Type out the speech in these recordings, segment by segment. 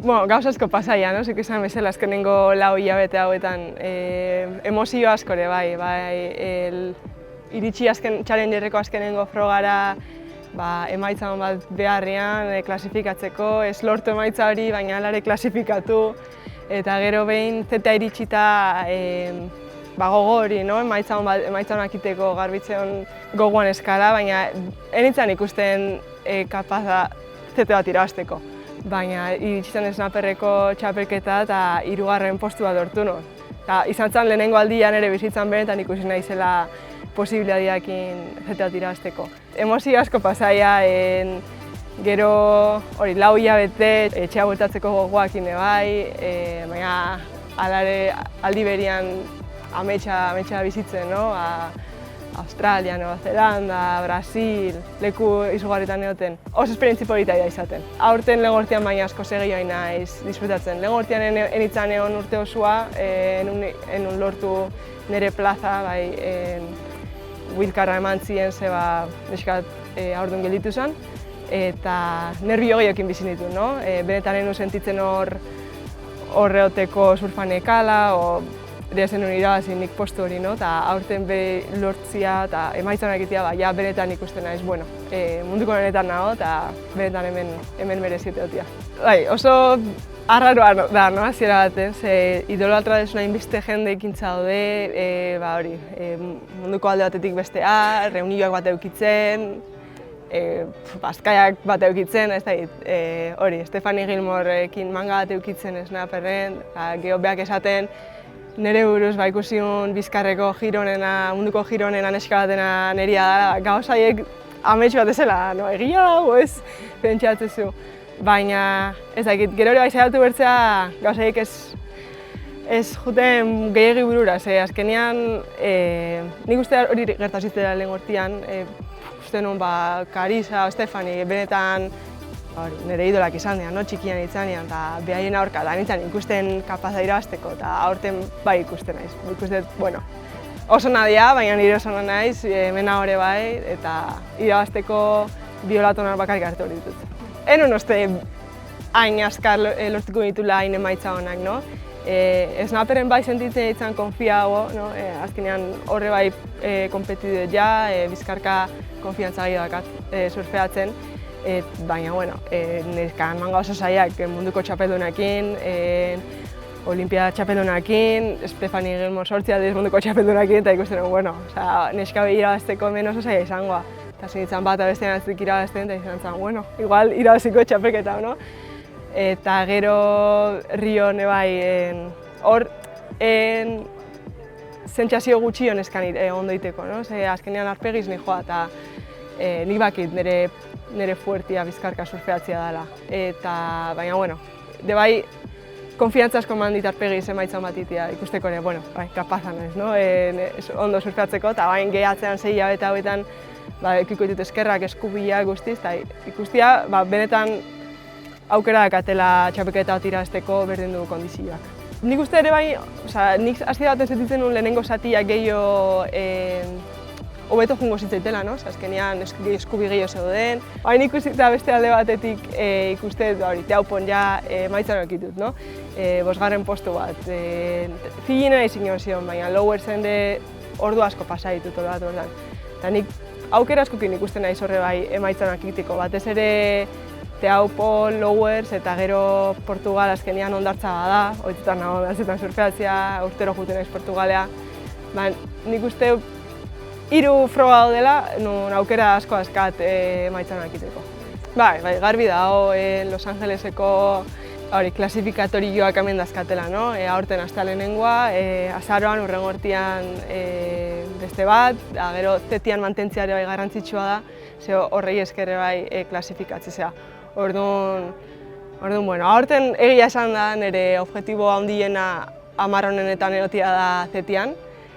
Bueno, gauz asko pasaia, no? Zuk izan bezala azkenengo 4 hilabete hauetan emozio askore, iritsi challengerreko azkenengo frogara emaitza on bat beharrean klasifikatzeko, ez lortu emaitza hori, baina alare klasifikatu, eta gero behin zeta iritsita gogo hori, emaitza onak iteko garbitzeon gogoan eskala, baina enitzen ikusten kapaza zete bat irabazteko. Baina iritsitzen snaperreko txapelketa eta 3. postua lortu nuen. Izan zen lehenengo aldian ere bizitzan benetan ikusi naizela posibilitateekin zete bat irabazteko. Emozio asko pasaia, gero 4 hilabete etxea bueltatzeko gogoakin bai, baina alare aldi berian ametsa bizitzen, Australia, Nueva Zelanda, Brasil, leku izugarritan egoten. Oso esperientzi polita izaten. Aurten lehengortian baina asko segioa naiz disfrutatzen. Lehengortian enitzan egon urte osoa, enun lortu nire plaza, wildcarra eman zien neskat aurdun gelditu zen, eta nerbio gehiokin bizin ditu, benetan enun sentitzen horreoteko surfanekala, zen irabazi nik postu hori, eta aurten lortzia eta emaitzan egitea, benetan ikusten naiz, munduko benetan nago eta benetan hemen mereziete dutia. Oso arraroa da, hasiera baten, idolatra desuna inbeste jende ekintza daude, munduko alde batetik bestea, reunioak bat eukitzen, bazkaiak bat eukitzen, hori, Stephanie Gilmorekin manga bat eukitzen snaperren, geho beak esaten, nire buruz ikusiun bizkarreko gironena, munduko gironena neska batena neria da, gauzaiek amets bat ezela, egia dago ez, pentsatzezu. Baina, ez dakit, gero hori saiatu bertzea gauzaiek ez juten gehiagi burura, azkenean nik uste hori gertazitzera lehengortian, uste nuen Karisa o Stephanie benetan nire idolak izan dira, txikian itzanean, eta behaien aurka da nintzen ikusten kapaza irabazteko, eta aurten ikusten naiz. Ikusten, oso nadia, baina nire oso naiz, mena hori eta irabazteko biolatonar bakarrik hartu hori ditut. Enun uste hain askar lortuko ditula hain emaitza honak, snaperen sentitzen ditzen konfiago, azkenean horre konpetitu ja, bizkarka konfiantza gehiago dakat surfeatzen. Baina, neskan manga oso zaiak munduko txapeldunakin, Olimpiada txapeldunakin, Stephanie Gilmore 8 aldiz munduko txapeldunakin, eta ikusten dugu, neska irabazteko hemen oso zaila izangoa. Eta zinitzen bat abestean atzik irabazten, eta izan zen, igual irabaziko txapelketa, Eta gero Rion hor zentsazio gutxi honeskan ondo iteko, azkenean arpegiz nijoa, eta nik bakit nire fuertia bizkarka surfeatzea dela. Eta, baina, konfiantza asko eman dit arpegiz emaitzan bat itea, ikusteko ere, kapazan ez, ondo surfeatzeko, eta gehiatzean 6 hilabete hauetan ekiko ditut eskerrak, eskubilak guztiz, eta ikustia benetan aukera dakatela txapelketa bat irabazteko berdin du kondizioak. Nik uste ere nik hasiera baten sentitzen nuen lehenengo zatiak gehiago hobeto jungo zitzaitela, azkenean eskubi gehiago zeuden. Hain ikusita beste alde batetik ikuste teaupon ja emaitzan okitut, 5. postu bat. Filina izin joan zion, baina lowersen ordu asko pasa ditut hori bat ordan. Eta nik aukera askokin ikusten naiz horre emaitzan okitiko, batez ere teaupon, lowers eta gero Portugal azkenean ondartza bada, ohitutan nago behazetan surfeatzea, urtero juten naiz Portugalea. Nik uste 3 froga daudela, nun aukera asko askat emaitzan akiteko. Garbi dago Los Angeleseko klasifikatorioak hemen dazkatela, aurten hasta lehenengoa, azaroan urrengortian beste bat, gero zetian mantentziare garrantzitsua da, ze horrei eskerre klasifikatzea. Orduan, aurten egia esan da nire objektibo handiena 10 honenetan egotia da zetian,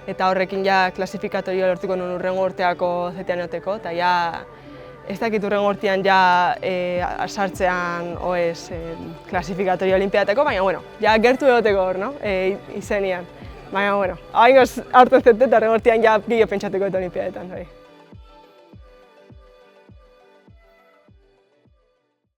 eta horrekin ja klasifikatorio lortuko nuen urrengo urteako zetian egoteko, eta ja ez dakit urrengo urtean ja sartzean oez klasifikatorio olimpiateko, baina ja gertu egoteko hor, izenian. Baina, haingoz hartu ez dut eta urrengo urtean ja gehiago pentsatuko eta olimpiadetan.